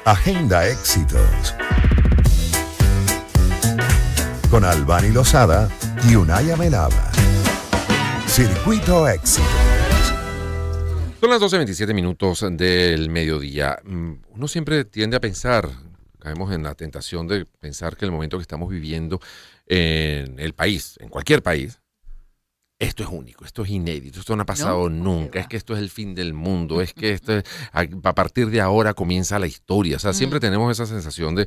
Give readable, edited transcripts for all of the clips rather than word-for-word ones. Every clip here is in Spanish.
Agenda Éxitos con Albany Lozada y Unay Amelaba. Circuito Éxitos. Son las 12:27 minutos del mediodía. Uno siempre tiende a pensar, caemos en la tentación de pensar que el momento que estamos viviendo en el país, en cualquier país, esto es único, esto es inédito, esto no ha pasado nunca, es que esto es el fin del mundo, es que esto es, a partir de ahora comienza la historia. O sea, siempre tenemos esa sensación de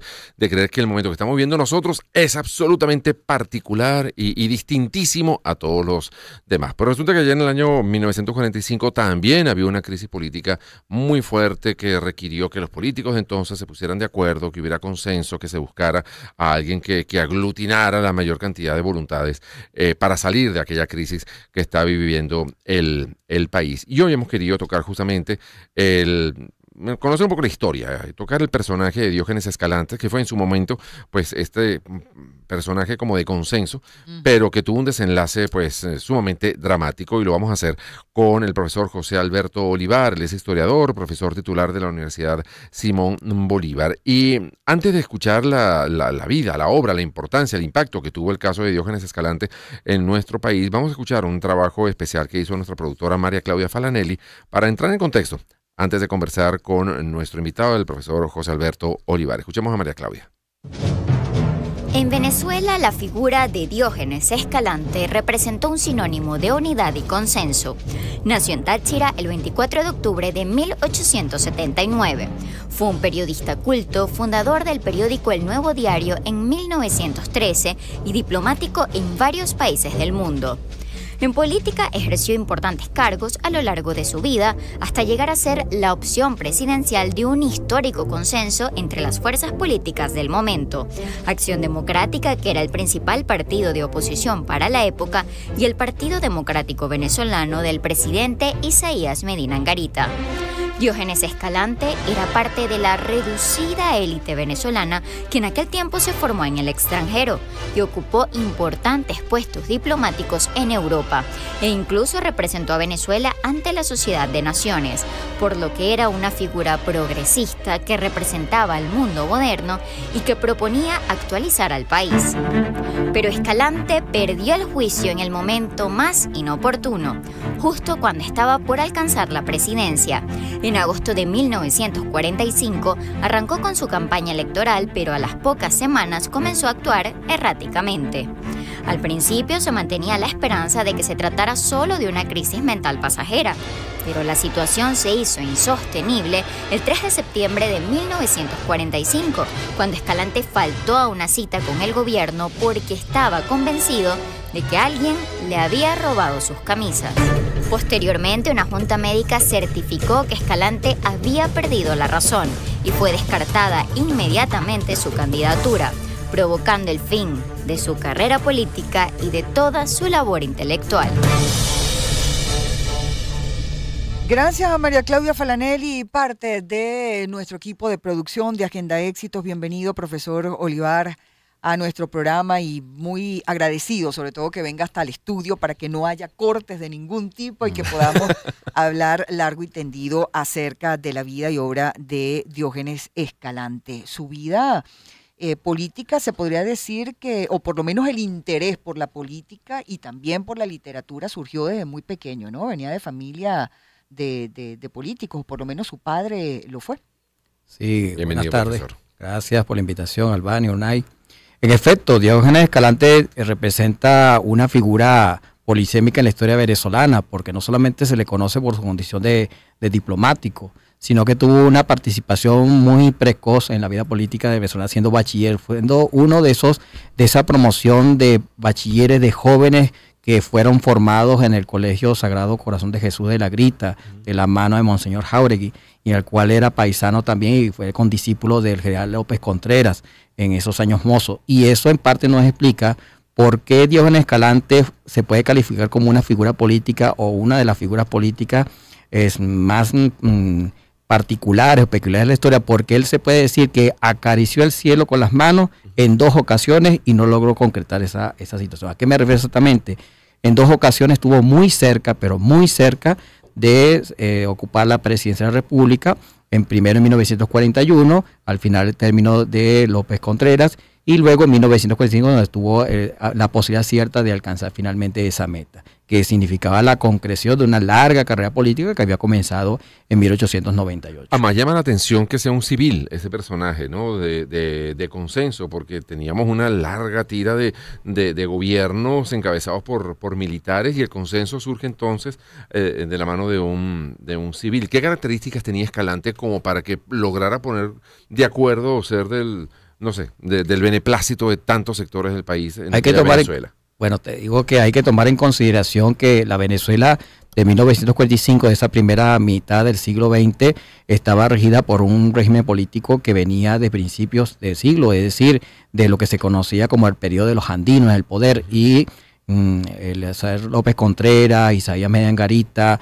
creer que el momento que estamos viviendo nosotros es absolutamente particular y distintísimo a todos los demás. Pero resulta que allá en el año 1945 también había una crisis política muy fuerte que requirió que los políticos de entonces se pusieran de acuerdo, que hubiera consenso, que se buscara a alguien que aglutinara la mayor cantidad de voluntades para salir de aquella crisis que está viviendo el país. Y hoy hemos querido tocar justamente conocer un poco la historia, tocar el personaje de Diógenes Escalante, que fue en su momento, pues, este personaje como de consenso, pero que tuvo un desenlace, pues, sumamente dramático, y lo vamos a hacer con el profesor José Alberto Olivar. Él es historiador, profesor titular de la Universidad Simón Bolívar. Y antes de escuchar la vida, la obra, la importancia, el impacto que tuvo el caso de Diógenes Escalante en nuestro país, vamos a escuchar un trabajo especial que hizo nuestra productora María Claudia Falanelli para entrar en contexto antes de conversar con nuestro invitado, el profesor José Alberto Olivar. Escuchemos a María Claudia. En Venezuela, la figura de Diógenes Escalante representó un sinónimo de unidad y consenso. Nació en Táchira el 24 de octubre de 1879. Fue un periodista culto, fundador del periódico El Nuevo Diario en 1913 y diplomático en varios países del mundo. En política ejerció importantes cargos a lo largo de su vida, hasta llegar a ser la opción presidencial de un histórico consenso entre las fuerzas políticas del momento: Acción Democrática, que era el principal partido de oposición para la época, y el Partido Democrático Venezolano del presidente Isaías Medina Angarita. Diógenes Escalante era parte de la reducida élite venezolana que en aquel tiempo se formó en el extranjero y ocupó importantes puestos diplomáticos en Europa, e incluso representó a Venezuela ante la Sociedad de Naciones, por lo que era una figura progresista que representaba al mundo moderno y que proponía actualizar al país. Pero Escalante perdió el juicio en el momento más inoportuno, justo cuando estaba por alcanzar la presidencia. En agosto de 1945 arrancó con su campaña electoral, pero a las pocas semanas comenzó a actuar erráticamente. Al principio se mantenía la esperanza de que se tratara solo de una crisis mental pasajera, pero la situación se hizo insostenible el 3 de septiembre de 1945, cuando Escalante faltó a una cita con el gobierno porque estaba convencido de que alguien le había robado sus camisas. Posteriormente, una junta médica certificó que Escalante había perdido la razón y fue descartada inmediatamente su candidatura, provocando el fin de su carrera política y de toda su labor intelectual. Gracias a María Claudia Falanelli, parte de nuestro equipo de producción de Agenda Éxitos. Bienvenido, profesor Olivar, a nuestro programa, y muy agradecido sobre todo que venga hasta el estudio para que no haya cortes de ningún tipo y que podamos hablar largo y tendido acerca de la vida y obra de Diógenes Escalante. Su vida política, se podría decir que, o por lo menos el interés por la política y también por la literatura, surgió desde muy pequeño, ¿no? Venía de familia de políticos, por lo menos su padre lo fue. Sí, bienvenido, buenas tardes. profesor. Gracias por la invitación, Albany, Unay. En efecto, Diógenes Escalante representa una figura polisémica en la historia venezolana, porque no solamente se le conoce por su condición de diplomático, sino que tuvo una participación muy precoz en la vida política de Venezuela, siendo bachiller, siendo uno de esa promoción de bachilleres, de jóvenes que fueron formados en el Colegio Sagrado Corazón de Jesús de la Grita, de la mano de Monseñor Jáuregui, y el cual era paisano también y fue condiscípulo del general López Contreras en esos años mozos. Y eso en parte nos explica por qué Diógenes Escalante se puede calificar como una figura política, o una de las figuras políticas más particulares o peculiares de la historia, porque él se puede decir que acarició el cielo con las manos en 2 ocasiones y no logró concretar esa situación. ¿A qué me refiero exactamente? En 2 ocasiones estuvo muy cerca, pero muy cerca, de ocupar la presidencia de la República, primero en 1941, al final del término de López Contreras, y luego en 1945 donde tuvo la posibilidad cierta de alcanzar finalmente esa meta, que significaba la concreción de una larga carrera política que había comenzado en 1898. Además llama la atención que sea un civil ese personaje, ¿no? De consenso, porque teníamos una larga tira de gobiernos encabezados por militares y el consenso surge entonces de la mano de un civil. ¿Qué características tenía Escalante como para que lograra poner de acuerdo o ser del beneplácito de tantos sectores del país en Venezuela? Bueno, te digo que hay que tomar en consideración que la Venezuela de 1945, de esa primera mitad del siglo XX, estaba regida por un régimen político que venía de principios del siglo, es decir, de lo que se conocía como el periodo de los andinos en el poder, y López Contreras, Isaías Mejía Angarita,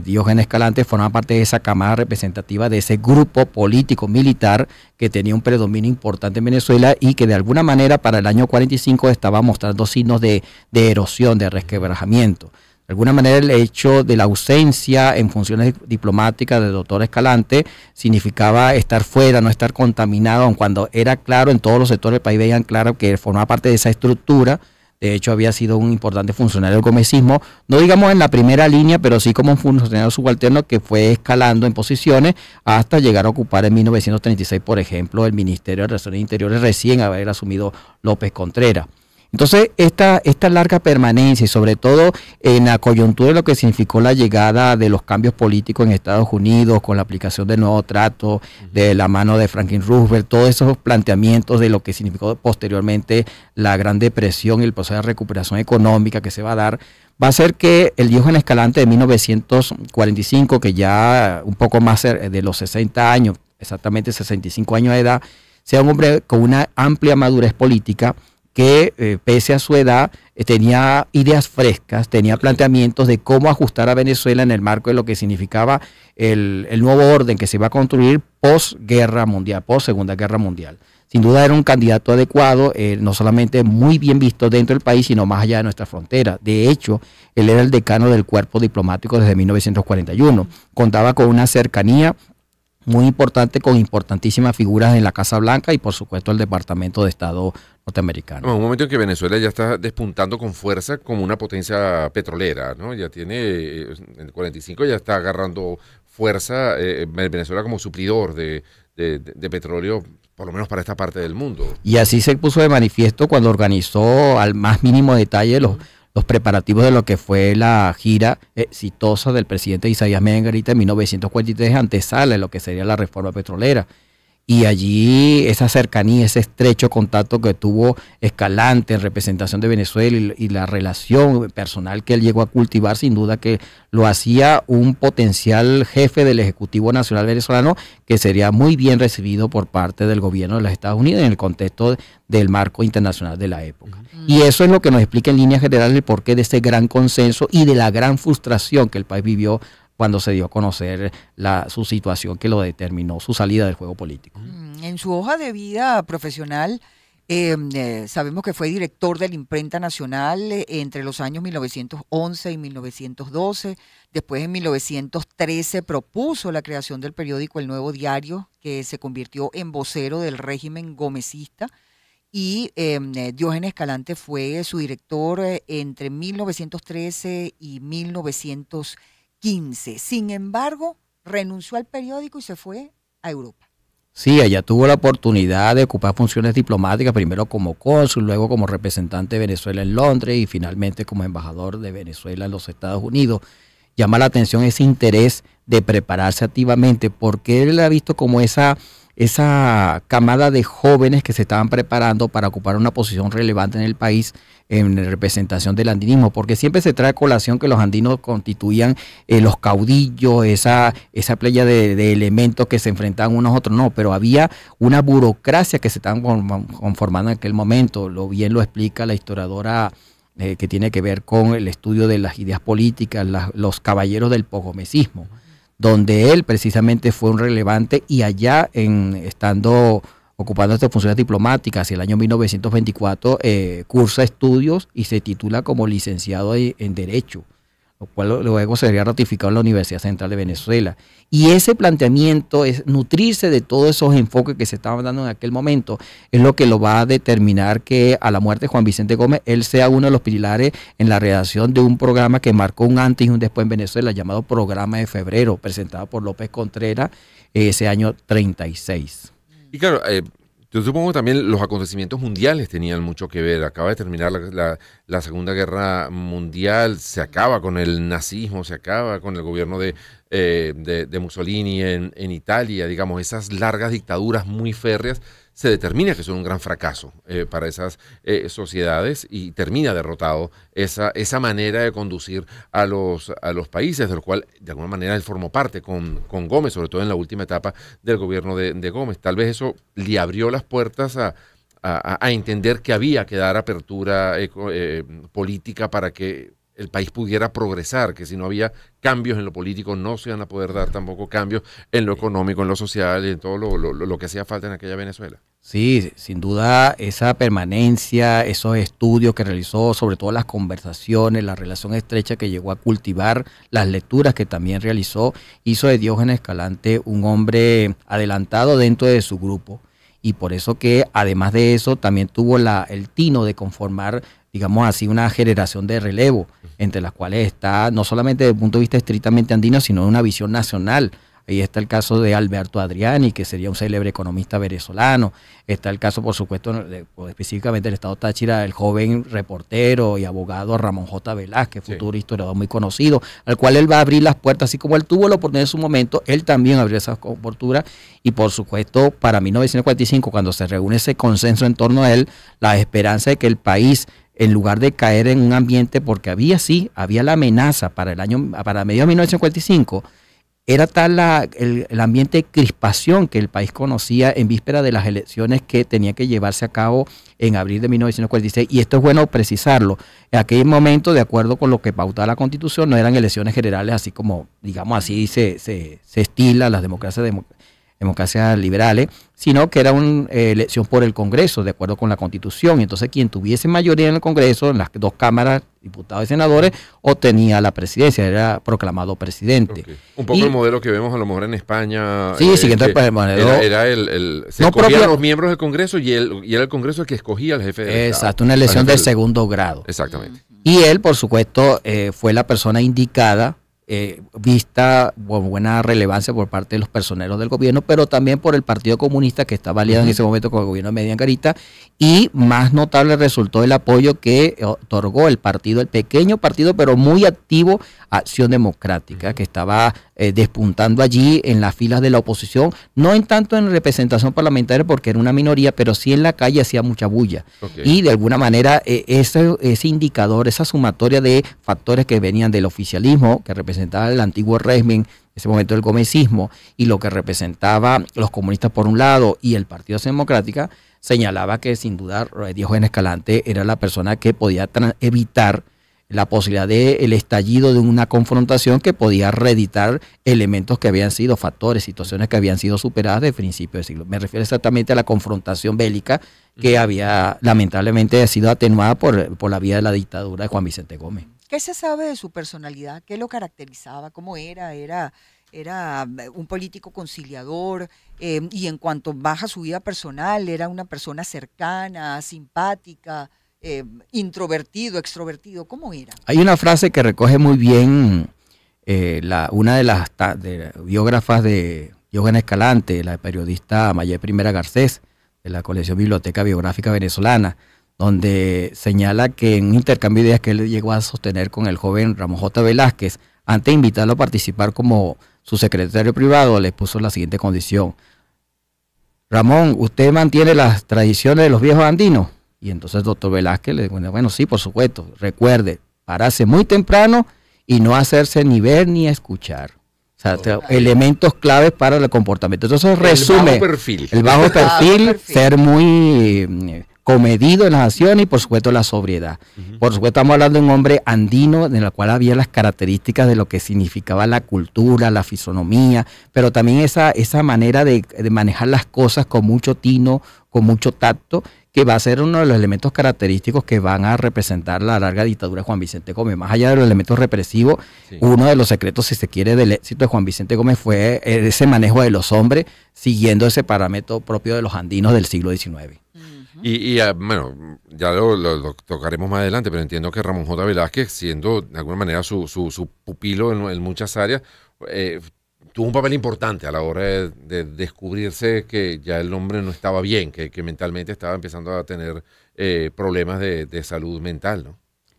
Diógenes Escalante formaban parte de esa camada representativa de ese grupo político militar que tenía un predominio importante en Venezuela y que de alguna manera para el año 45 estaba mostrando signos de erosión, de resquebrajamiento. De alguna manera el hecho de la ausencia en funciones diplomáticas del doctor Escalante significaba estar fuera, no estar contaminado, aun cuando era claro en todos los sectores del país, veían claro que formaba parte de esa estructura. De hecho, había sido un importante funcionario del gomecismo, no digamos en la primera línea, pero sí como un funcionario subalterno que fue escalando en posiciones hasta llegar a ocupar en 1936, por ejemplo, el Ministerio de Relaciones Interiores, recién haber asumido López Contreras. Entonces, esta larga permanencia y sobre todo en la coyuntura de lo que significó la llegada de los cambios políticos en Estados Unidos con la aplicación del nuevo trato, de la mano de Franklin Roosevelt, todos esos planteamientos de lo que significó posteriormente la Gran Depresión y el proceso de recuperación económica que se va a dar, va a ser que el Diógenes Escalante de 1945, que ya un poco más de los 60 años, exactamente 65 años de edad, sea un hombre con una amplia madurez política, que pese a su edad tenía ideas frescas, tenía planteamientos de cómo ajustar a Venezuela en el marco de lo que significaba el nuevo orden que se iba a construir post-guerra mundial, post-segunda guerra mundial. Sin duda era un candidato adecuado, no solamente muy bien visto dentro del país, sino más allá de nuestra frontera. De hecho, él era el decano del cuerpo diplomático desde 1941. Contaba con una cercanía muy importante con importantísimas figuras en la Casa Blanca y por supuesto el Departamento de Estado norteamericano. Un momento en que Venezuela ya está despuntando con fuerza como una potencia petrolera, ¿no? Ya tiene, en el 45 ya está agarrando fuerza Venezuela como suplidor de petróleo, por lo menos para esta parte del mundo. Y así se puso de manifiesto cuando organizó al más mínimo detalle los preparativos de lo que fue la gira exitosa del presidente Isaías Mejía Angarita en 1943, antesala de lo que sería la reforma petrolera. Y allí esa cercanía, ese estrecho contacto que tuvo Escalante en representación de Venezuela y la relación personal que él llegó a cultivar, sin duda que lo hacía un potencial jefe del Ejecutivo Nacional venezolano que sería muy bien recibido por parte del gobierno de los Estados Unidos en el contexto del marco internacional de la época. Y eso es lo que nos explica en líneas generales el porqué de ese gran consenso y de la gran frustración que el país vivió cuando se dio a conocer su situación que lo determinó, su salida del juego político. En su hoja de vida profesional, sabemos que fue director de la Imprenta Nacional entre los años 1911 y 1912. Después, en 1913, propuso la creación del periódico El Nuevo Diario, que se convirtió en vocero del régimen gomecista. Y Diógenes Escalante fue su director entre 1913 y 1915. Sin embargo, renunció al periódico y se fue a Europa. Sí, ella tuvo la oportunidad de ocupar funciones diplomáticas, primero como cónsul, luego como representante de Venezuela en Londres y finalmente como embajador de Venezuela en los Estados Unidos. Llama la atención ese interés de prepararse activamente, porque él ha visto como esa camada de jóvenes que se estaban preparando para ocupar una posición relevante en el país en representación del andinismo, porque siempre se trae a colación que los andinos constituían los caudillos, esa playa de elementos que se enfrentaban unos a otros, no, pero había una burocracia que se estaban conformando en aquel momento, bien lo explica la historiadora que tiene que ver con el estudio de las ideas políticas, los caballeros del posgomecismo, donde él precisamente fue un relevante y allá ocupando estas funciones diplomáticas hacia el año 1924, cursa estudios y se titula como licenciado en Derecho, lo cual luego sería ratificado en la Universidad Central de Venezuela. Y ese planteamiento es nutrirse de todos esos enfoques que se estaban dando en aquel momento, es lo que lo va a determinar que a la muerte de Juan Vicente Gómez, él sea uno de los pilares en la redacción de un programa que marcó un antes y un después en Venezuela, llamado Programa de Febrero, presentado por López Contreras ese año 36. Y claro, yo supongo que también los acontecimientos mundiales tenían mucho que ver. Acaba de terminar la Segunda Guerra Mundial, se acaba con el nazismo, se acaba con el gobierno de Mussolini en Italia, digamos, esas largas dictaduras muy férreas, se determina que son un gran fracaso para esas sociedades y termina derrotado esa manera de conducir a los países, de lo cual de alguna manera él formó parte con Gómez, sobre todo en la última etapa del gobierno de Gómez. Tal vez eso le abrió las puertas a entender que había que dar apertura política para que el país pudiera progresar, que si no había cambios en lo político no se iban a poder dar tampoco cambios en lo económico, en lo social y en todo lo que hacía falta en aquella Venezuela. Sí, sin duda esa permanencia, esos estudios que realizó, sobre todo las conversaciones, la relación estrecha que llegó a cultivar, las lecturas que también realizó, hizo de Diógenes Escalante un hombre adelantado dentro de su grupo. Y por eso que además de eso también tuvo el tino de conformar, digamos así, una generación de relevo, entre las cuales está no solamente desde el punto de vista estrictamente andino, sino una visión nacional. Ahí está el caso de Alberto Adriani, que sería un célebre economista venezolano. Está el caso, por supuesto, específicamente del Estado Táchira, el joven reportero y abogado Ramón J. Velázquez, futuro historiador muy conocido, al cual él va a abrir las puertas, así como él tuvo la oportunidad en su momento, él también abrió esas oportunas. Y por supuesto, para 1945, cuando se reúne ese consenso en torno a él, la esperanza de que el país, en lugar de caer en un ambiente, porque había la amenaza para mediados de 1945, era tal el ambiente de crispación que el país conocía en víspera de las elecciones que tenía que llevarse a cabo en abril de 1946, y esto es bueno precisarlo. En aquel momento, de acuerdo con lo que pautaba la Constitución, no eran elecciones generales, así como, digamos así, se estila las democracias liberales, sino que era una elección por el Congreso, de acuerdo con la Constitución. Entonces, quien tuviese mayoría en el Congreso, en las dos cámaras, diputados y senadores, obtenía la presidencia, era proclamado presidente. Okay. Un poco el modelo que vemos a lo mejor en España. Sí, siguiente el modelo. Se escogían los miembros del Congreso y era el Congreso el que escogía al jefe de Estado. Exacto, una elección de segundo grado. Exactamente. Y él, por supuesto, fue la persona indicada, vista con buena relevancia por parte de los personeros del gobierno, pero también por el Partido Comunista, que estaba aliado en ese momento con el gobierno de Medio Angarita, y más notable resultó el apoyo que otorgó el pequeño partido, pero muy activo, Acción Democrática, que estaba despuntando allí en las filas de la oposición, no en tanto en representación parlamentaria porque era una minoría, pero sí en la calle hacía mucha bulla. Okay. Y de alguna manera ese indicador, esa sumatoria de factores que venían del oficialismo, que representaba el antiguo régimen, en ese momento el gomecismo, y lo que representaba los comunistas por un lado y el Partido Democrática, señalaba que sin duda Diógenes Escalante era la persona que podía evitar la posibilidad del estallido de una confrontación que podía reeditar elementos que habían sido factores, situaciones que habían sido superadas de principios del siglo. Me refiero exactamente a la confrontación bélica que había lamentablemente sido atenuada por la vía de la dictadura de Juan Vicente Gómez. ¿Qué se sabe de su personalidad? ¿Qué lo caracterizaba? ¿Cómo era? ¿Era un político conciliador? Y en cuanto baja su vida personal, ¿era una persona cercana, simpática? Introvertido, extrovertido, ¿cómo era? Hay una frase que recoge muy bien una de las biógrafas de Diógenes Escalante, la periodista Mayé Primera Garcés, de la colección Biblioteca Biográfica Venezolana, donde señala que en un intercambio de ideas que él llegó a sostener con el joven Ramón J. Velázquez, antes de invitarlo a participar como su secretario privado, le puso la siguiente condición: Ramón, ¿usted mantiene las tradiciones de los viejos andinos? Y entonces el doctor Velázquez le dijo, bueno, sí, por supuesto, recuerde, pararse muy temprano y no hacerse ni ver ni escuchar. O sea, elementos claves para el comportamiento. Entonces resume el bajo perfil, ser muy comedido en las acciones y por supuesto la sobriedad. Por supuesto estamos hablando de un hombre andino en el cual había las características de lo que significaba la cultura, la fisonomía, pero también esa manera de manejar las cosas con mucho tino, con mucho tacto, que va a ser uno de los elementos característicos que van a representar la larga dictadura de Juan Vicente Gómez. Más allá de los elementos represivos, uno de los secretos, si se quiere, del éxito de Juan Vicente Gómez fue ese manejo de los hombres, siguiendo ese parámetro propio de los andinos del siglo XIX. Bueno, ya lo tocaremos más adelante, pero entiendo que Ramón J. Velázquez, siendo de alguna manera su pupilo en muchas áreas, tuvo un papel importante a la hora de descubrirse que ya el hombre no estaba bien, que mentalmente estaba empezando a tener problemas de salud mental, ¿no?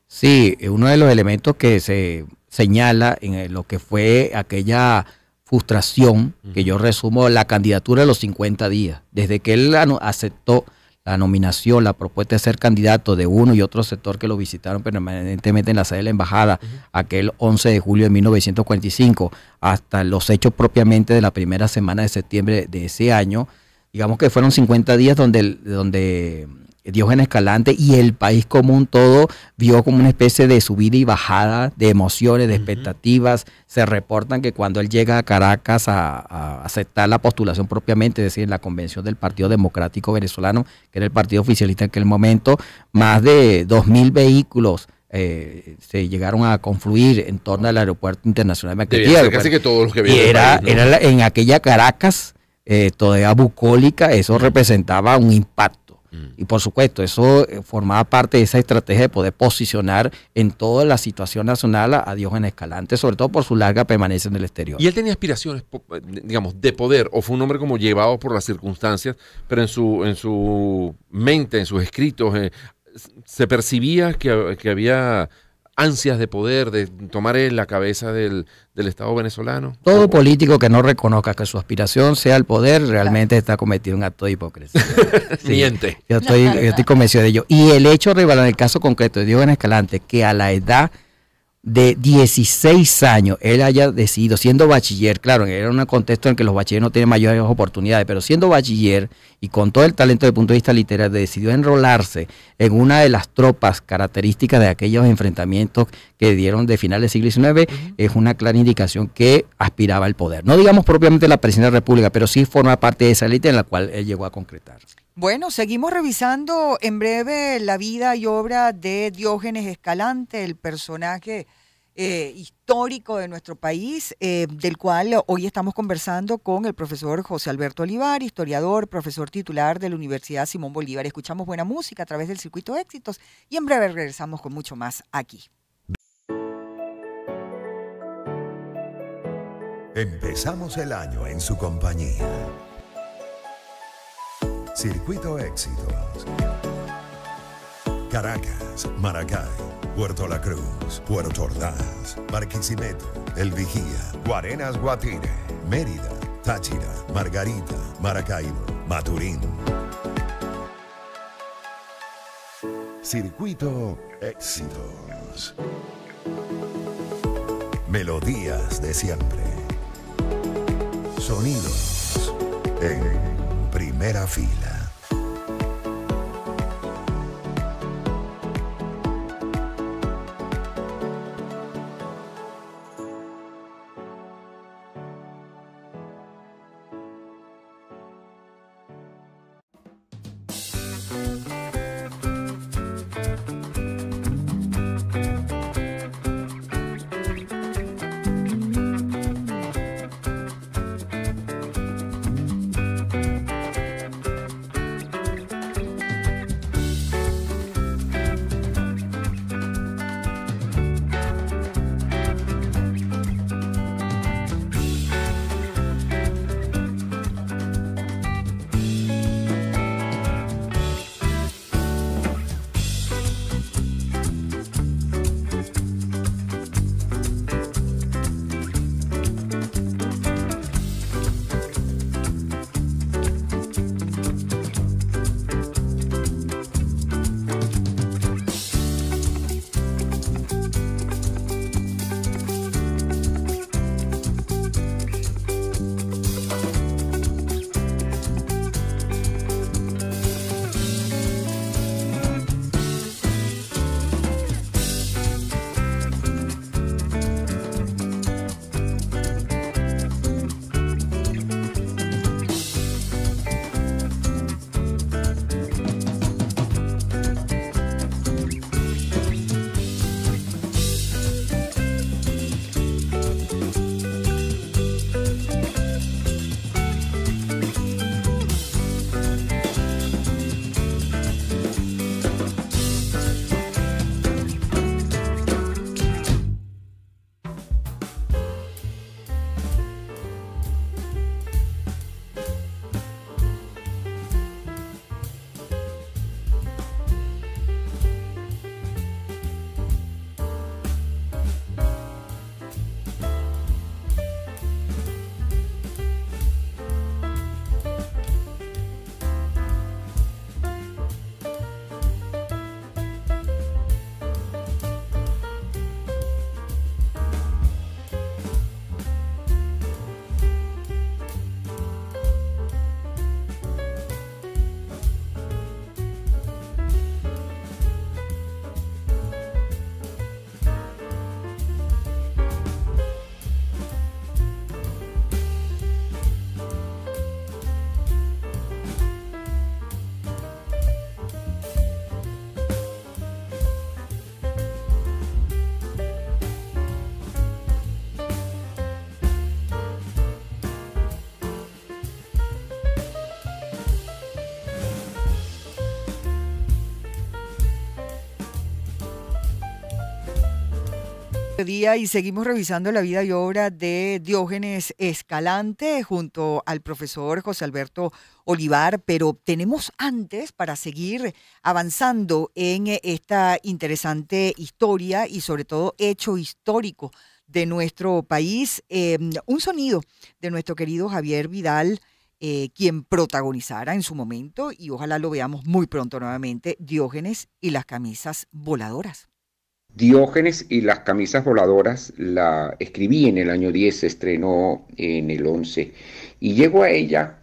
Sí, uno de los elementos que se señala en lo que fue aquella frustración, que yo resumo la candidatura de los 50 días, desde que él aceptó la nominación, la propuesta de ser candidato de uno y otro sector que lo visitaron permanentemente en la sede de la embajada, aquel 11 de julio de 1945, hasta los hechos propiamente de la primera semana de septiembre de ese año, digamos que fueron 50 días donde Diógenes Escalante y el país común todo vio como una especie de subida y bajada de emociones, de expectativas. Se reportan que cuando él llega a Caracas a aceptar la postulación propiamente, es decir, en la convención del Partido Democrático Venezolano, que era el partido oficialista en aquel momento, más de 2.000 vehículos se llegaron a confluir en torno al aeropuerto internacional de Maiquetía. Casi que todos los que vienen. Era en aquella Caracas todavía bucólica, eso representaba un impacto. Y por supuesto, eso formaba parte de esa estrategia de poder posicionar en toda la situación nacional a Diógenes Escalante, sobre todo por su larga permanencia en el exterior. ¿Y él tenía aspiraciones, digamos, de poder, o fue un hombre como llevado por las circunstancias, pero en su mente, en sus escritos, se percibía que había ansias de poder, de tomar la cabeza del Estado venezolano? Todo político que no reconozca que su aspiración sea el poder realmente está cometiendo un acto de hipocresía. Sí, miente. Yo estoy convencido de ello. Y el hecho, en el caso concreto de Diógenes Escalante, que a la edad de 16 años él haya decidido, siendo bachiller, claro, era un contexto en el que los bachilleres no tienen mayores oportunidades, pero siendo bachiller y con todo el talento desde el punto de vista literario, decidió enrolarse en una de las tropas características de aquellos enfrentamientos que dieron de finales del siglo XIX, es una clara indicación que aspiraba al poder. No digamos propiamente la presidencia de la República, pero sí forma parte de esa élite en la cual él llegó a concretar. Bueno, seguimos revisando en breve la vida y obra de Diógenes Escalante, el personaje histórico de nuestro país, del cual hoy estamos conversando con el profesor José Alberto Olivar, historiador, profesor titular de la Universidad Simón Bolívar. Escuchamos buena música a través del Circuito Éxitos y en breve regresamos con mucho más aquí. Empezamos el año en su compañía. Circuito Éxitos. Caracas, Maracay, Puerto La Cruz, Puerto Ordaz, Barquisimeto, El Vigía, Guarenas, Guatire, Mérida, Táchira, Margarita, Maracaibo, Maturín. Circuito Éxitos. Melodías de siempre. Sonidos en primera fila. Día y seguimos revisando la vida y obra de Diógenes Escalante junto al profesor José Alberto Olivar, pero tenemos antes, para seguir avanzando en esta interesante historia y sobre todo hecho histórico de nuestro país, un sonido de nuestro querido Javier Vidal, quien protagonizara en su momento, y ojalá lo veamos muy pronto nuevamente, Diógenes y las camisas voladoras. Diógenes y las camisas voladoras la escribí en el año 10, se estrenó en el 11, y llego a ella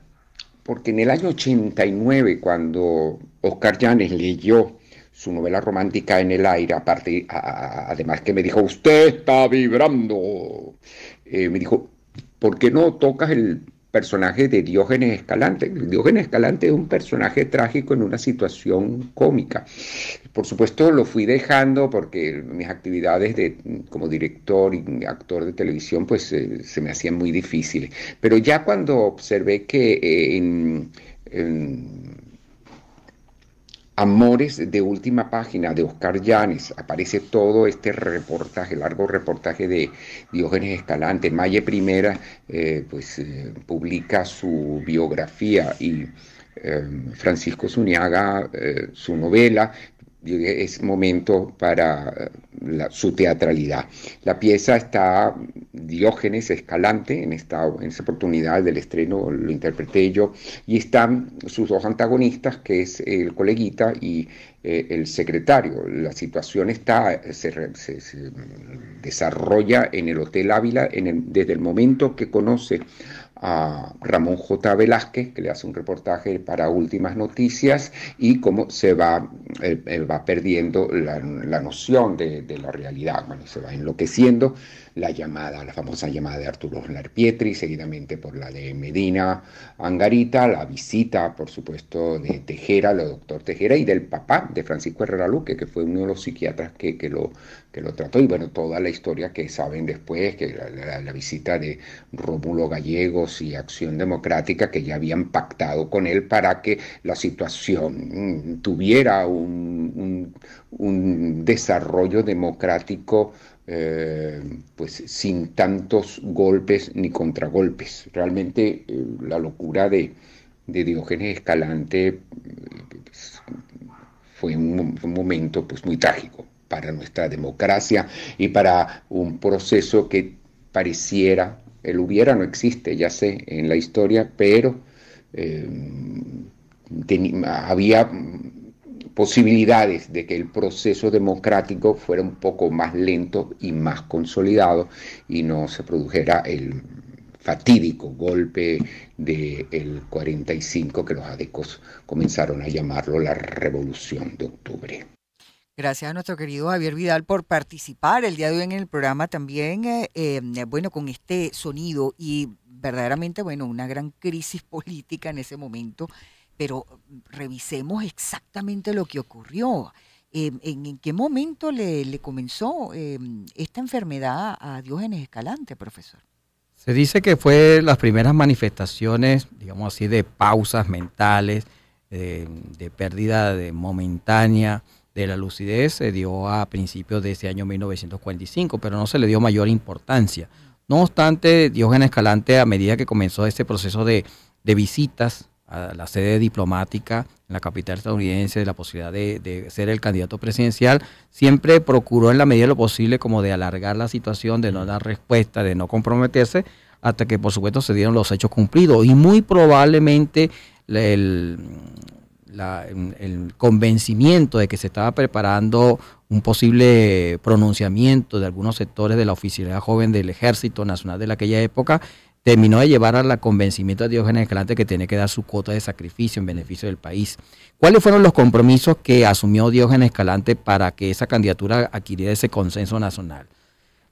porque en el año 89, cuando Oscar Llanes leyó su novela romántica En el aire, además que me dijo, usted está vibrando, me dijo, ¿por qué no tocas el personaje de Diógenes Escalante? Diógenes Escalante es un personaje trágico en una situación cómica. Por supuesto lo fui dejando porque mis actividades como director y actor de televisión pues se me hacían muy difíciles. Pero ya cuando observé que en Amores de última página de Oscar Llanes aparece todo este reportaje, largo reportaje de Diógenes Escalante. Malle Primera publica su biografía y Francisco Zuniaga su novela. Es momento para su teatralidad. La pieza está Diógenes Escalante, en esa oportunidad del estreno lo interpreté yo, y están sus dos antagonistas, que es el coleguita y el secretario. La situación se desarrolla en el Hotel Ávila desde el momento que conoce a Ramón J. Velázquez, que le hace un reportaje para Últimas Noticias, y cómo se va perdiendo la noción de la realidad. Bueno, se va enloqueciendo. La famosa llamada de Arturo Larpietri, seguidamente por la de Medina Angarita, la visita, por supuesto, de Tejera, el doctor Tejera, y del papá de Francisco Herrera Luque, que fue uno de los psiquiatras que lo trató, y bueno, toda la historia que saben después, que la visita de Rómulo Gallegos y Acción Democrática, que ya habían pactado con él para que la situación tuviera un desarrollo democrático pues sin tantos golpes ni contragolpes. Realmente la locura de Diógenes Escalante fue un momento pues muy trágico para nuestra democracia y para un proceso que pareciera, el hubiera no existe, ya sé, en la historia, pero había posibilidades de que el proceso democrático fuera un poco más lento y más consolidado y no se produjera el fatídico golpe del 45 que los adecos comenzaron a llamarlo la Revolución de Octubre. Gracias a nuestro querido Javier Vidal por participar el día de hoy en el programa también, bueno, con este sonido y verdaderamente, bueno, una gran crisis política en ese momento. Pero revisemos exactamente lo que ocurrió. ¿En qué momento le comenzó esta enfermedad a Diógenes Escalante, profesor? Se dice que fue las primeras manifestaciones, digamos así, de pausas mentales, de pérdida momentánea de la lucidez, se dio a principios de ese año 1945, pero no se le dio mayor importancia. No obstante, Diógenes Escalante, a medida que comenzó este proceso de visitas a la sede diplomática en la capital estadounidense, de la posibilidad de ser el candidato presidencial, siempre procuró en la medida de lo posible como de alargar la situación, de no dar respuesta, de no comprometerse, hasta que por supuesto se dieron los hechos cumplidos. Y muy probablemente el convencimiento de que se estaba preparando un posible pronunciamiento de algunos sectores de la oficialidad joven del Ejército Nacional de aquella época terminó de llevar al convencimiento de Diógenes Escalante que tiene que dar su cuota de sacrificio en beneficio del país. ¿Cuáles fueron los compromisos que asumió Diógenes Escalante para que esa candidatura adquiriera ese consenso nacional?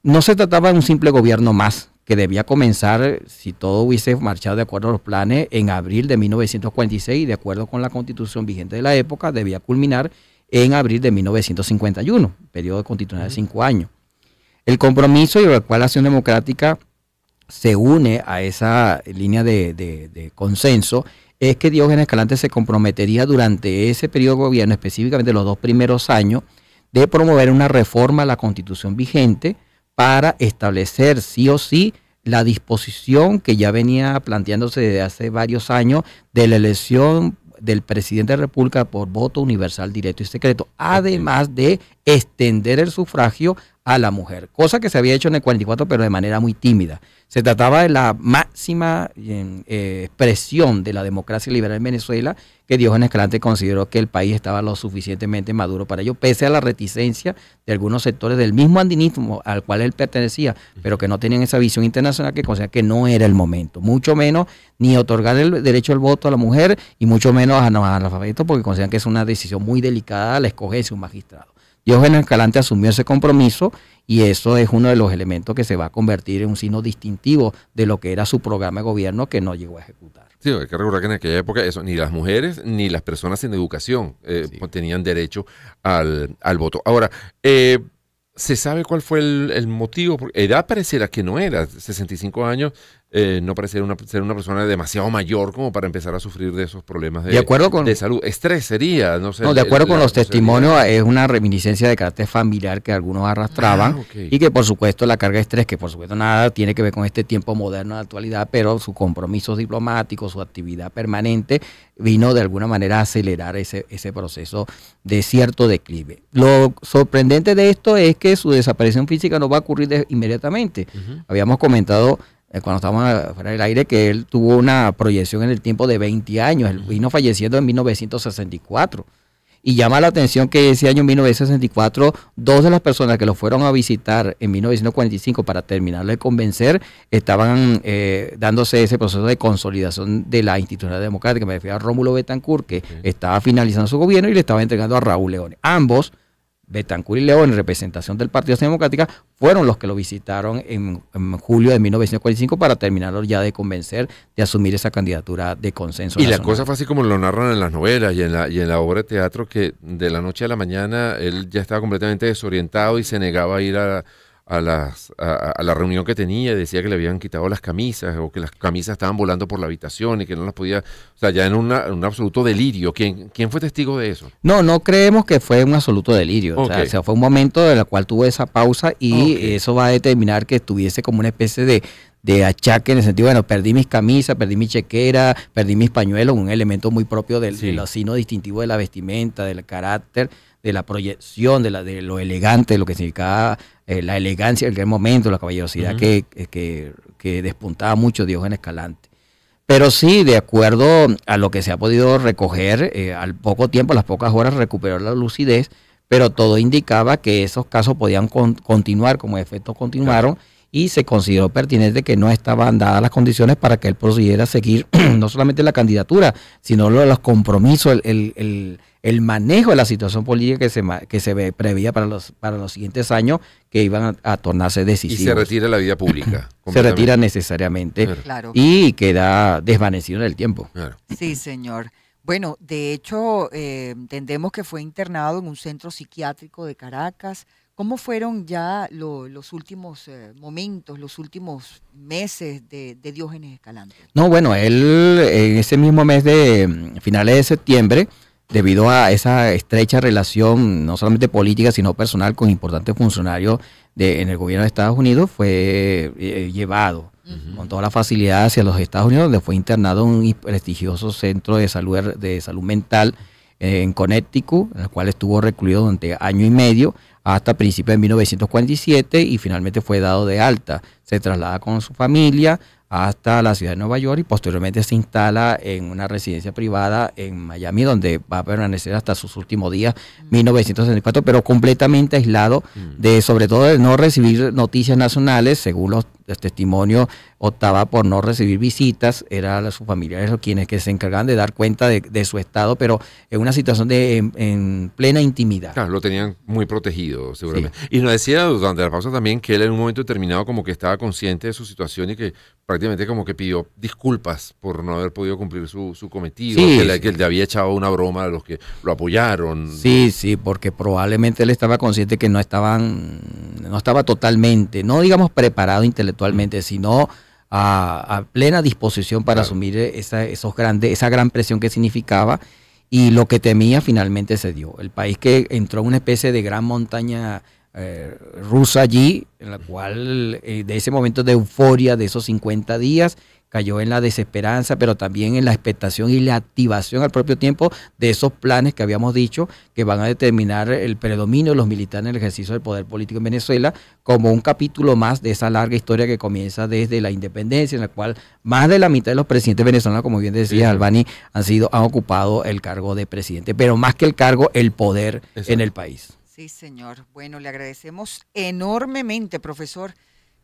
No se trataba de un simple gobierno más, que debía comenzar, si todo hubiese marchado de acuerdo a los planes, en abril de 1946, y de acuerdo con la constitución vigente de la época, debía culminar en abril de 1951, periodo constitucional de 5 años. El compromiso y el cual Acción Democrática se une a esa línea de consenso es que Diógenes Escalante se comprometería durante ese periodo de gobierno, específicamente los 2 primeros años, de promover una reforma a la constitución vigente para establecer sí o sí la disposición que ya venía planteándose desde hace varios años de la elección del presidente de la República por voto universal, directo y secreto, además de extender el sufragio a la mujer, cosa que se había hecho en el 44 pero de manera muy tímida. Se trataba de la máxima expresión de la democracia liberal en Venezuela, que Diógenes Escalante consideró que el país estaba lo suficientemente maduro para ello, pese a la reticencia de algunos sectores del mismo andinismo al cual él pertenecía, pero que no tenían esa visión internacional, que consideran que no era el momento, mucho menos ni otorgar el derecho al voto a la mujer y mucho menos a los analfabetos, porque consideran que es una decisión muy delicada la escogerse un magistrado. Diógenes Escalante asumió ese compromiso y eso es uno de los elementos que se va a convertir en un signo distintivo de lo que era su programa de gobierno, que no llegó a ejecutar. Sí, hay que recordar que en aquella época eso, ni las mujeres ni las personas sin educación tenían derecho al voto. Ahora, ¿se sabe cuál fue el motivo? Porque edad pareciera que no era, 65 años, no pareciera ser una persona demasiado mayor como para empezar a sufrir de esos problemas de salud. Estrés sería, no sé. No, de acuerdo con los testimonios, es una reminiscencia de carácter familiar que algunos arrastraban y que por supuesto la carga de estrés, que por supuesto nada tiene que ver con este tiempo moderno de la actualidad, pero sus compromisos diplomáticos, su actividad permanente, vino de alguna manera a acelerar ese proceso de cierto declive. Lo sorprendente de esto es que su desaparición física no va a ocurrir inmediatamente. Habíamos comentado cuando estábamos fuera del aire que él tuvo una proyección en el tiempo de 20 años, él vino falleciendo en 1964. Y llama la atención que ese año 1964, dos de las personas que lo fueron a visitar en 1945 para terminarlo de convencer, estaban dándose ese proceso de consolidación de la institucionalidad democrática. Me refiero a Rómulo Betancourt, que estaba finalizando su gobierno y le estaba entregando a Raúl Leónez. Ambos, Betancourt y León, en representación del Partido Acción Democrática, fueron los que lo visitaron en julio de 1945 para terminarlo ya de convencer de asumir esa candidatura de consenso y nacional. la cosa fue así como lo narran en las novelas y en la obra de teatro, que de la noche a la mañana él ya estaba completamente desorientado y se negaba a ir a la reunión que tenía, decía que le habían quitado las camisas o que las camisas estaban volando por la habitación y que no las podía, o sea, ya en un absoluto delirio. ¿Quién fue testigo de eso? No creemos que fue un absoluto delirio. O sea, fue un momento en el cual tuvo esa pausa y eso va a determinar que estuviese como una especie de achaque en el sentido, bueno, perdí mis camisas, perdí mi chequera, perdí mis pañuelos, un elemento muy propio del signo distintivo de la vestimenta, del carácter, de la proyección, de lo elegante, de lo que significaba la elegancia en aquel momento, la caballerosidad que despuntaba mucho Diógenes Escalante. Pero sí, de acuerdo a lo que se ha podido recoger, al poco tiempo, a las pocas horas, recuperó la lucidez, pero todo indicaba que esos casos podían continuar, como efectos continuaron, y se consideró pertinente que no estaban dadas las condiciones para que él procediera a seguir no solamente la candidatura, sino los compromisos, el manejo de la situación política que se preveía para los siguientes años, que iban a tornarse decisivos. Y se retira la vida pública. Se retira necesariamente y queda desvanecido en el tiempo. Sí, señor. Bueno, de hecho, entendemos que fue internado en un centro psiquiátrico de Caracas. ¿Cómo fueron ya los últimos momentos, los últimos meses de Diógenes Escalante? No, bueno, él en ese mismo mes de finales de septiembre, debido a esa estrecha relación, no solamente política, sino personal, con importantes funcionarios en el gobierno de Estados Unidos, fue llevado con toda la facilidad hacia los Estados Unidos, donde fue internado en un prestigioso centro de salud mental en Connecticut, en el cual estuvo recluido durante año y medio, hasta principios de 1947 y finalmente fue dado de alta. Se traslada con su familia hasta la ciudad de Nueva York y posteriormente se instala en una residencia privada en Miami, donde va a permanecer hasta sus últimos días, 1964, pero completamente aislado sobre todo de no recibir noticias nacionales. Según los testimonios, optaba por no recibir visitas, eran sus familiares quienes que se encargaban de dar cuenta de su estado, pero en una situación en plena intimidad. Claro, lo tenían muy protegido, seguramente. Sí. Y nos decía durante la pausa también que él en un momento determinado como que estaba consciente de su situación y que prácticamente como que pidió disculpas por no haber podido cumplir su cometido, que le había echado una broma a los que lo apoyaron. Sí, porque probablemente él estaba consciente que no estaba totalmente, no digamos preparado intelectualmente, sino a plena disposición para asumir esa gran presión que significaba, y lo que temía finalmente se dio. El país que entró en una especie de gran montaña rusa allí, en la cual de ese momento de euforia de esos 50 días cayó en la desesperanza, pero también en la expectación y la activación al propio tiempo de esos planes que habíamos dicho que van a determinar el predominio de los militares en el ejercicio del poder político en Venezuela, como un capítulo más de esa larga historia que comienza desde la independencia, en la cual más de la mitad de los presidentes venezolanos, como bien decía Albani, han ocupado el cargo de presidente, pero más que el cargo, el poder en el país. Sí, señor. Bueno, le agradecemos enormemente, profesor,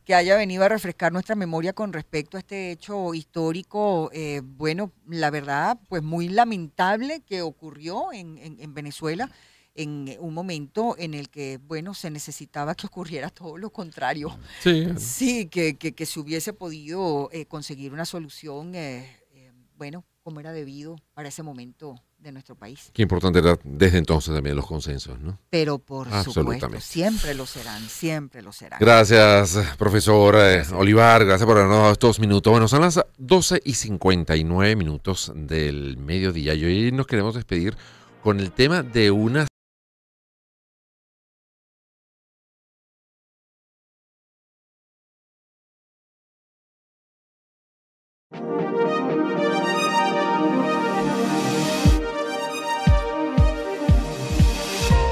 que haya venido a refrescar nuestra memoria con respecto a este hecho histórico, bueno, la verdad, pues muy lamentable que ocurrió en Venezuela en un momento en el que, bueno, se necesitaba que ocurriera todo lo contrario. Sí. Sí, que se hubiese podido conseguir una solución, bueno, como era debido para ese momento de nuestro país. Qué importante era desde entonces también los consensos, ¿no? Pero por supuesto, siempre lo serán, siempre lo serán. Gracias, profesor Olivar, gracias por habernos dado estos minutos. Bueno, son las 12:59 del mediodía y hoy nos queremos despedir con el tema de una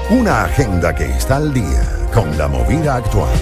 Una agenda que está al día con la movida actual.